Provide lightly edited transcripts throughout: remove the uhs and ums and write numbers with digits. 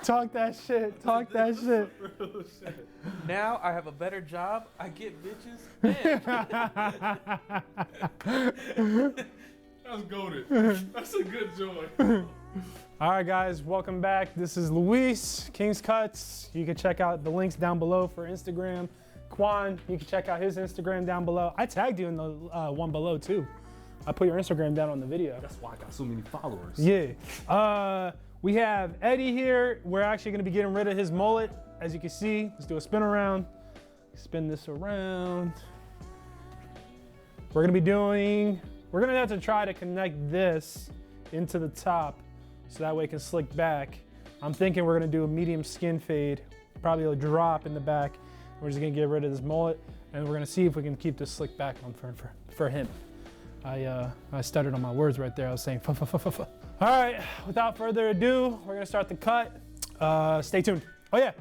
Talk that shit. Talk that shit. Real shit. Now I have a better job. I get bitches. That's goated. That's a good joy. All right, guys, welcome back. This is Luis, King's Cuts. You can check out the links down below for Instagram. Quan, you can check out his Instagram down below. I tagged you in the one below too. I put your Instagram down on the video. That's why I got so many followers. Yeah. We have Eddie here. We're actually gonna be getting rid of his mullet. As you can see, let's do a spin around. Spin this around. We're gonna have to try to connect this into the top so that way it can slick back. I'm thinking we're gonna do a medium skin fade, probably a drop in the back. We're just gonna get rid of this mullet and we're gonna see if we can keep this slick back on for him. I stuttered on my words right there. I was saying fa fa fa fa fa. All right, without further ado, we're gonna start the cut. Stay tuned. Oh yeah,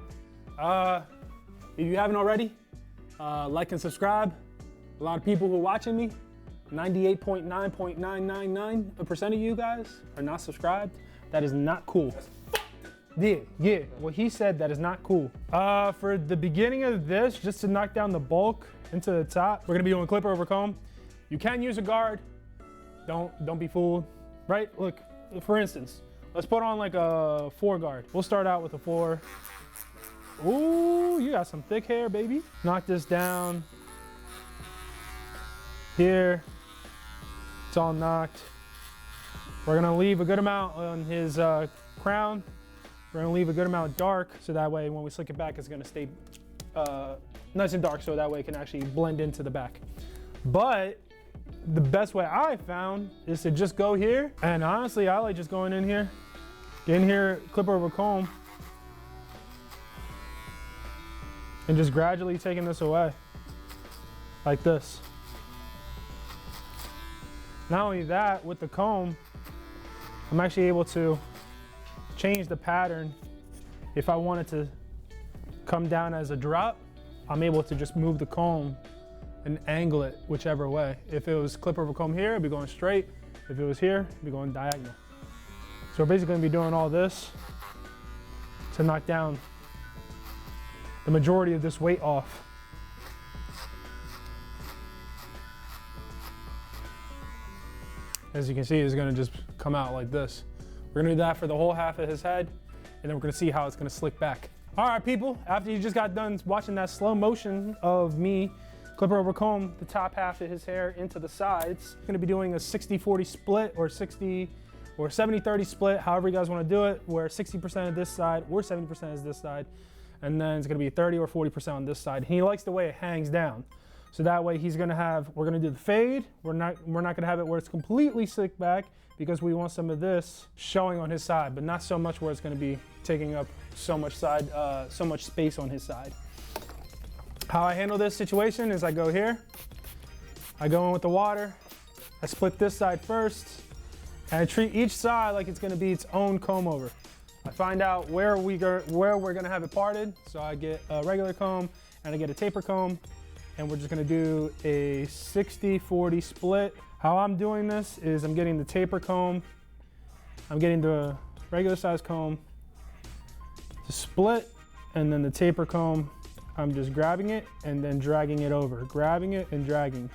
if you haven't already, like and subscribe. A lot of people who are watching me, 98.999% of you guys are not subscribed. That is not cool. Yeah, what he said, that is not cool. For the beginning of this, just to knock down the bulk into the top, we're gonna be doing clipper over comb. You can use a guard. Don't be fooled, right? Look, for instance, let's put on like a 4 guard. We'll start out with a 4. Ooh, you got some thick hair, baby. Knock this down. Here, it's all knocked. We're gonna leave a good amount on his crown. We're gonna leave a good amount dark, so that way when we slick it back, it's gonna stay nice and dark, so that way it can actually blend into the back. But the best way I found is to just go here, and honestly, I like just going in here, get in here, clipper over comb, and just gradually taking this away, like this. Not only that, with the comb, I'm actually able to change the pattern. If I wanted to come down as a drop, I'm able to just move the comb and angle it whichever way. If it was clipper over comb here, it'd be going straight. If it was here, it'd be going diagonal. So we're basically gonna be doing all this to knock down the majority of this weight off. As you can see, it's gonna just come out like this. We're gonna do that for the whole half of his head, and then we're gonna see how it's gonna slick back. All right, people, after you just got done watching that slow motion of me clipper over comb the top half of his hair into the sides, I'm gonna be doing a 60-40 split or 60 or 70-30 split, however you guys wanna do it, where 60% of this side or 70% is this side, and then it's gonna be 30 or 40% on this side. He likes the way it hangs down. So that way we're gonna do the fade. We're not gonna have it where it's completely slicked back because we want some of this showing on his side, but not so much where it's gonna be taking up so much space on his side. How I handle this situation is I go here, I go in with the water, I split this side first, and I treat each side like it's gonna be its own comb over. I find out where we're gonna have it parted, so I get a regular comb and I get a taper comb, and we're just gonna do a 60-40 split. How I'm doing this is I'm getting the taper comb, I'm getting the regular size comb to split, and then the taper comb, I'm just grabbing it and then dragging it over, grabbing it and dragging.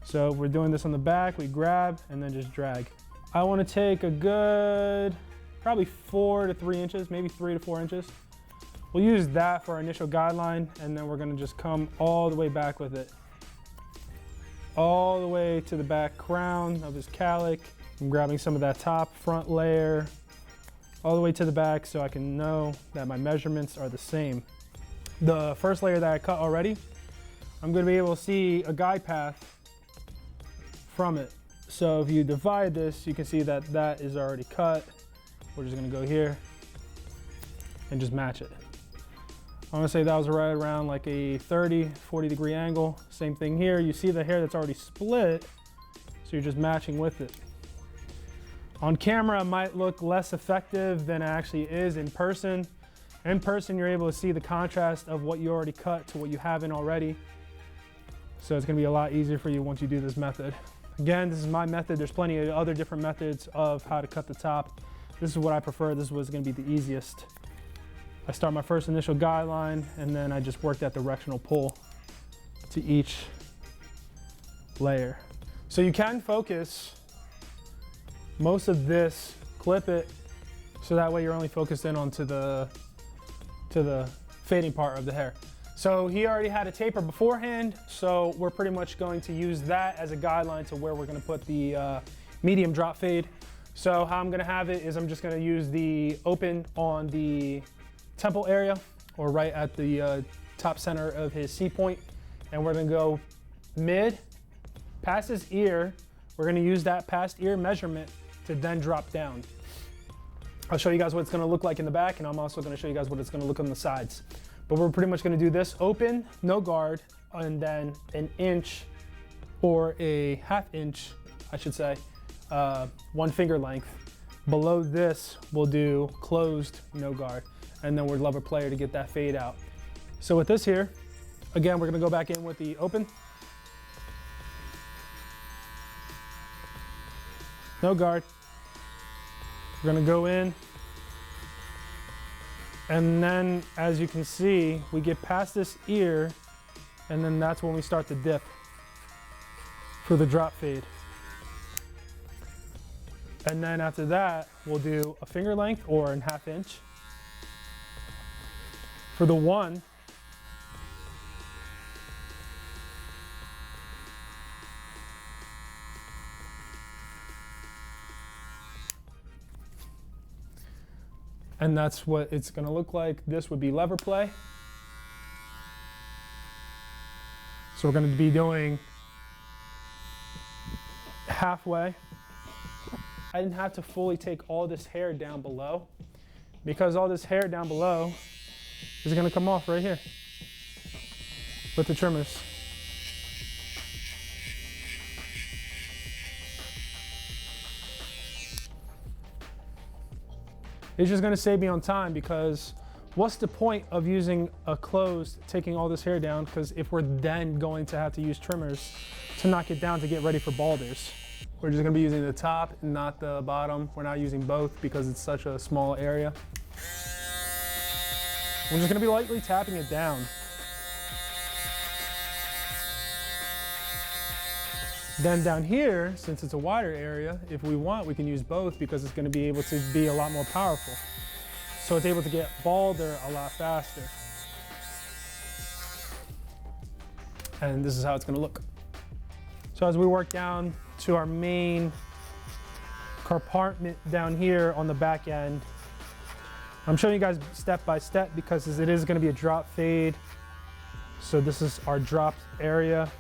So if we're doing this on the back, we grab and then just drag. I wanna take a good, probably 4 to 3 inches, maybe 3 to 4 inches. We'll use that for our initial guideline, and then we're gonna just come all the way back with it. All the way to the back crown of his calic. I'm grabbing some of that top front layer, all the way to the back so I can know that my measurements are the same. The first layer that I cut already, I'm gonna be able to see a guide path from it. So if you divide this, you can see that that is already cut. We're just gonna go here and just match it. I'm gonna say that was right around like a 30-40 degree angle. Same thing here. You see the hair that's already split, so you're just matching with it. On camera, it might look less effective than it actually is in person. In person, you're able to see the contrast of what you already cut to what you haven't already. So it's gonna be a lot easier for you once you do this method. Again, this is my method. There's plenty of other different methods of how to cut the top. This is what I prefer. This was gonna be the easiest. I start my first initial guideline, and then I just work that directional pull to each layer. So you can focus most of this, clip it, so that way you're only focused in onto the fading part of the hair. So he already had a taper beforehand, so we're pretty much going to use that as a guideline to where we're gonna put the medium drop fade. So how I'm gonna have it is I'm just gonna use the open on the temple area, or right at the top center of his C point, and we're gonna go mid, past his ear. We're gonna use that past ear measurement to then drop down. I'll show you guys what it's gonna look like in the back, and I'm also gonna show you guys what it's gonna look on the sides. But we're pretty much gonna do this open, no guard, and then an inch or a half inch, I should say, 1 finger length. Below this, we'll do closed, no guard, and then we'll lever player to get that fade out. So with this here, again, we're gonna go back in with the open. No guard. We're gonna go in, and then as you can see, we get past this ear, and then that's when we start to dip for the drop fade. And then after that, we'll do a finger length or a half inch. For the 1, and that's what it's gonna look like. This would be lever play. So we're gonna be doing halfway. I didn't have to fully take all this hair down below, because all this hair down below is gonna come off right here with the trimmers. It's just gonna save me on time, because what's the point of using a closed, taking all this hair down, because if we're then going to have to use trimmers to knock it down to get ready for balders. We're just gonna be using the top and not the bottom. We're not using both because it's such a small area. We're just gonna be lightly tapping it down. Then down here, since it's a wider area, if we want, we can use both, because it's gonna be able to be a lot more powerful. So it's able to get balder a lot faster. And this is how it's gonna look. So as we work down to our main compartment down here on the back end, I'm showing you guys step by step because it is gonna be a drop fade. So this is our dropped area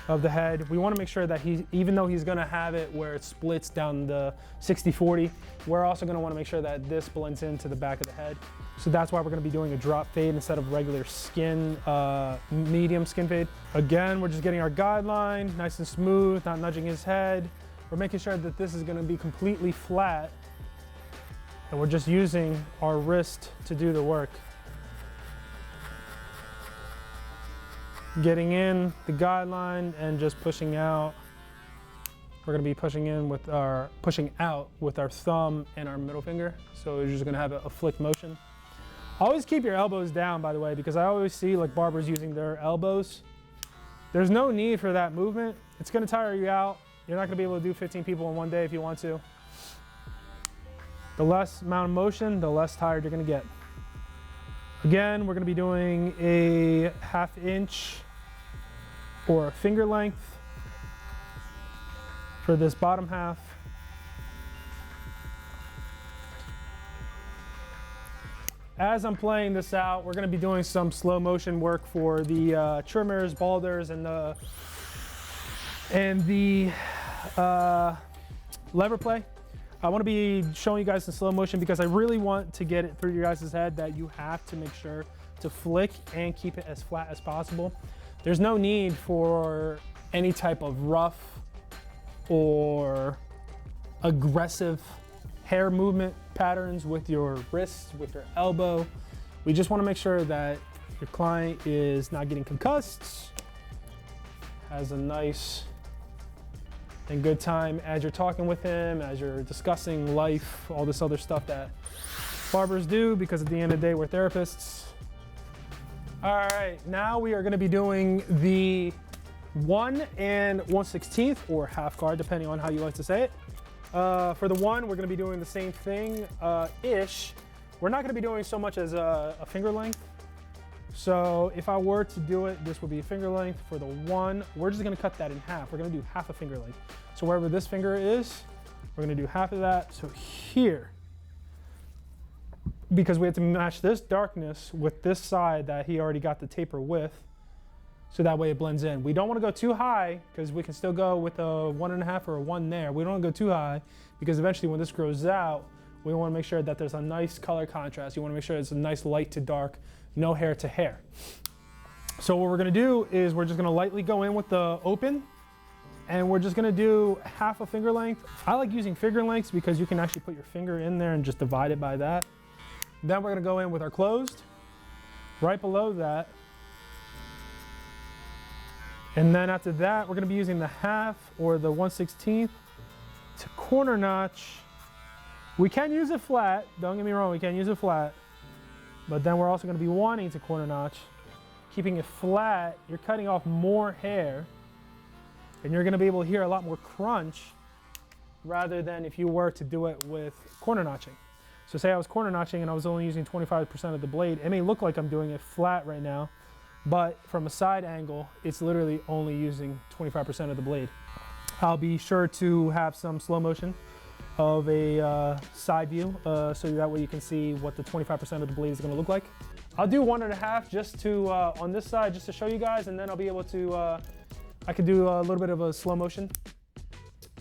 of the head. We wanna make sure that even though he's gonna have it where it splits down the 60-40, we're also gonna wanna make sure that this blends into the back of the head. So that's why we're gonna be doing a drop fade instead of regular skin, medium skin fade. Again, we're just getting our guideline nice and smooth, not nudging his head. We're making sure that this is gonna be completely flat, and we're just using our wrist to do the work. Getting in the guideline and just pushing out. We're gonna be pushing out with our thumb and our middle finger. So you're just gonna have a flick motion. Always keep your elbows down, by the way, because I always see like barbers using their elbows. There's no need for that movement. It's gonna tire you out. You're not gonna be able to do 15 people in one day if you want to. The less amount of motion, the less tired you're gonna get. Again, we're gonna be doing a half inch or a finger length for this bottom half. As I'm playing this out, we're gonna be doing some slow motion work for the trimmers, balders, and the lever play. I wanna be showing you guys in slow motion because I really want to get it through your guys' head that you have to make sure to flick and keep it as flat as possible. There's no need for any type of rough or aggressive hair movement patterns with your wrists, with your elbow. We just wanna make sure that your client is not getting concussed, has a nice and good time as you're talking with him, as you're discussing life, all this other stuff that barbers do, because at the end of the day, we're therapists. All right, now we are gonna be doing the 1 1/16 or half guard, depending on how you like to say it. For the 1, we're gonna be doing the same thing, ish. We're not gonna be doing so much as a finger length. So if I were to do it, this would be a finger length. For the 1, we're just gonna cut that in half. We're gonna do half a finger length. So wherever this finger is, we're gonna do half of that. So here, because we have to match this darkness with this side that he already got the taper with, so that way it blends in. We don't wanna go too high, because we can still go with a 1.5 or a 1 there. We don't wanna go too high, because eventually when this grows out, we wanna make sure that there's a nice color contrast. You wanna make sure it's a nice light to dark, no hair to hair. So what we're gonna do is we're just gonna lightly go in with the open, and we're just gonna do half a finger length. I like using finger lengths because you can actually put your finger in there and just divide it by that. Then we're gonna go in with our closed, right below that. And then after that, we're gonna be using the half or the 1/16 to corner notch. We can use it flat, don't get me wrong, we can use it flat. But then we're also gonna be wanting to corner notch. Keeping it flat, you're cutting off more hair, and you're gonna be able to hear a lot more crunch rather than if you were to do it with corner notching. So say I was corner notching and I was only using 25% of the blade. It may look like I'm doing it flat right now, but from a side angle, it's literally only using 25% of the blade. I'll be sure to have some slow motion of a side view, so that way you can see what the 25% of the blade is gonna look like. I'll do 1.5 just to, on this side, just to show you guys, and then I'll be able to, I could do a little bit of a slow motion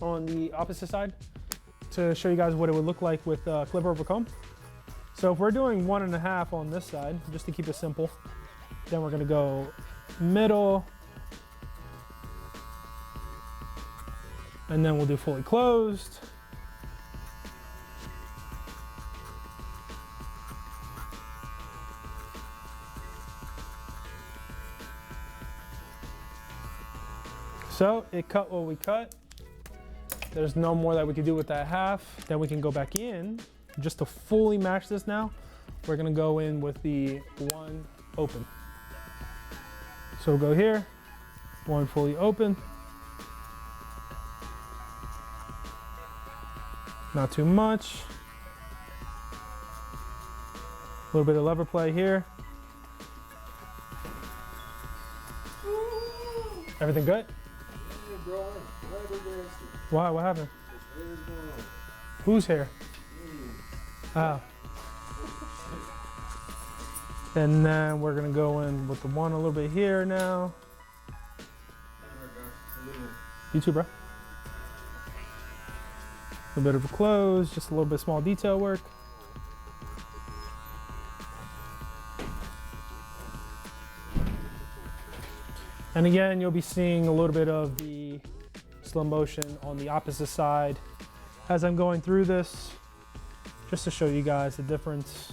on the opposite side to show you guys what it would look like with clipper over comb. So if we're doing 1.5 on this side, just to keep it simple, then we're gonna go middle, and then we'll do fully closed. So it cut what we cut. There's no more that we can do with that half. Then we can go back in. Just to fully match this now, we're gonna go in with the 1 open. So we'll go here, 1 fully open. Not too much. A little bit of lever play here. Everything good? Why? What happened? Whose hair? Oh. And then we're gonna go in with the 1 a little bit here now. You too, bro. A little bit of a close, just a little bit of small detail work. And again, you'll be seeing a little bit of the slow motion on the opposite side as I'm going through this, just to show you guys the difference.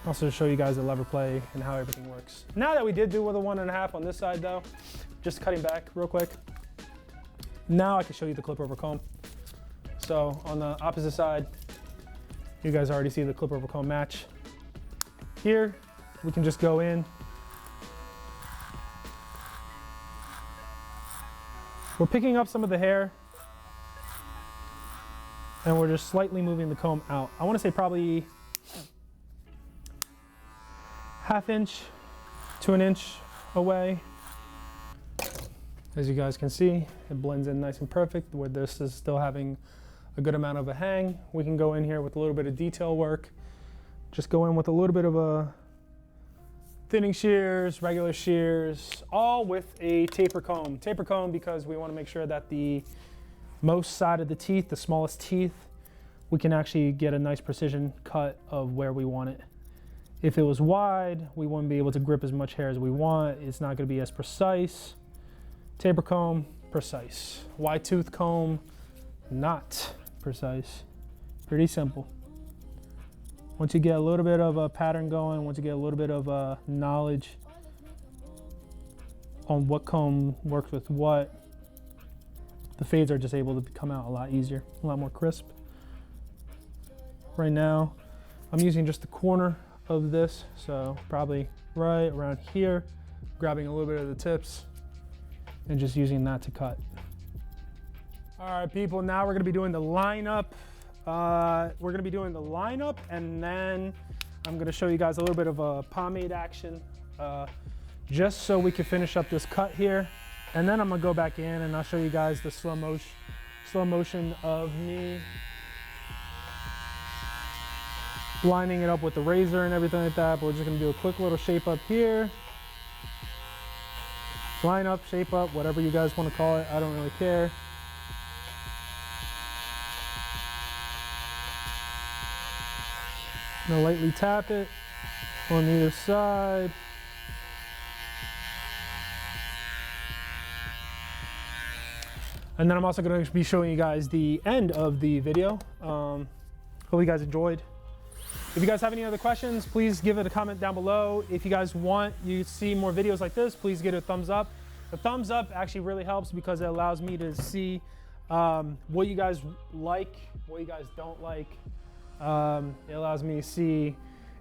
Also to show you guys the lever play and how everything works. Now that we did do with a 1.5 on this side though, just cutting back real quick. Now I can show you the clip over comb. So on the opposite side, you guys already see the clip over comb match. Here, we can just go in. We're picking up some of the hair and we're just slightly moving the comb out. I wanna say probably 1/2 inch to 1 inch away. As you guys can see, it blends in nice and perfect where this is still having a good amount of a hang. We can go in here with a little bit of detail work. Just go in with a little bit of a thinning shears, regular shears, all with a taper comb. Taper comb because we want to make sure that the most side of the teeth, the smallest teeth, we can actually get a nice precision cut of where we want it. If it was wide, we wouldn't be able to grip as much hair as we want. It's not going to be as precise. Taper comb, precise. Wide tooth comb, not precise. Pretty simple. Once you get a little bit of a pattern going, once you get a little bit of knowledge on what comb works with what, the fades are just able to come out a lot easier, a lot more crisp. Right now, I'm using just the corner of this, so probably right around here, grabbing a little bit of the tips and just using that to cut. All right, people, now we're gonna be doing the lineup. We're gonna be doing the lineup, and then I'm gonna show you guys a little bit of a pomade action, just so we can finish up this cut here. And then I'm gonna go back in and I'll show you guys the slow motion of me lining it up with the razor and everything like that. But we're just gonna do a quick little shape up here. Line up, shape up, whatever you guys wanna call it. I don't really care. I'm gonna lightly tap it on either side. And then I'm also going to be showing you guys the end of the video. Hope you guys enjoyed. If you guys have any other questions, please give it a comment down below. If you guys want you to see more videos like this, please give it a thumbs up. The thumbs up actually really helps because it allows me to see what you guys like, what you guys don't like. It allows me to see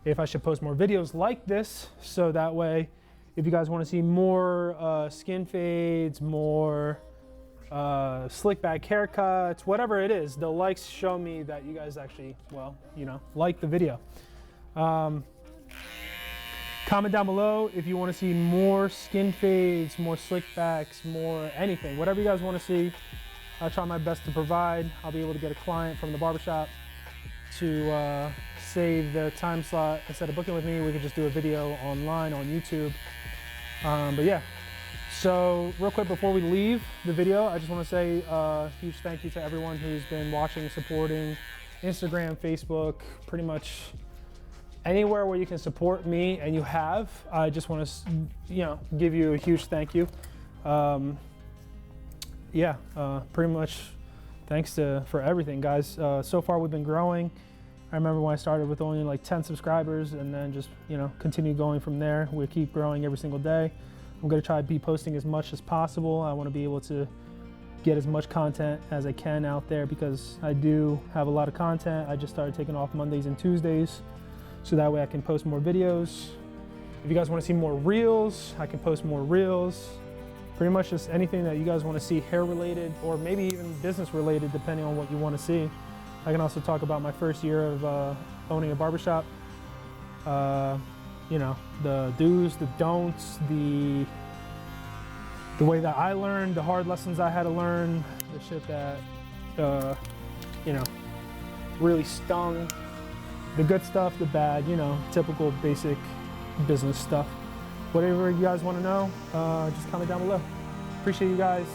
if I should post more videos like this, so that way if you guys want to see more skin fades, more slick back haircuts, whatever it is, the likes show me that you guys actually, well, you know, like the video. Comment down below if you want to see more skin fades, more slick backs, more anything, whatever you guys want to see. I'll try my best to provide. I'll be able to get a client from the barbershop to save their time slot. Instead of booking with me, we could just do a video online on YouTube. But yeah. So real quick before we leave the video, I just want to say a huge thank you to everyone who's been watching, supporting, Instagram, Facebook, pretty much anywhere where you can support me, and you have. I just want to, you know, give you a huge thank you. Pretty much thanks for everything, guys. So far we've been growing. I remember when I started with only like 10 subscribers, and then just, you know, continue going from there. We keep growing every single day. I'm going to try to be posting as much as possible. I want to be able to get as much content as I can out there because I do have a lot of content. I just started taking off Mondays and Tuesdays, so that way I can post more videos. If you guys want to see more reels, I can post more reels. Pretty much just anything that you guys want to see hair related, or maybe even business related, depending on what you want to see. I can also talk about my first year of owning a barbershop. You know, the do's, the don'ts, the way that I learned, the hard lessons I had to learn, the shit that, you know, really stung, the good stuff, the bad, you know, typical basic business stuff. Whatever you guys want to know, just comment down below. Appreciate you guys.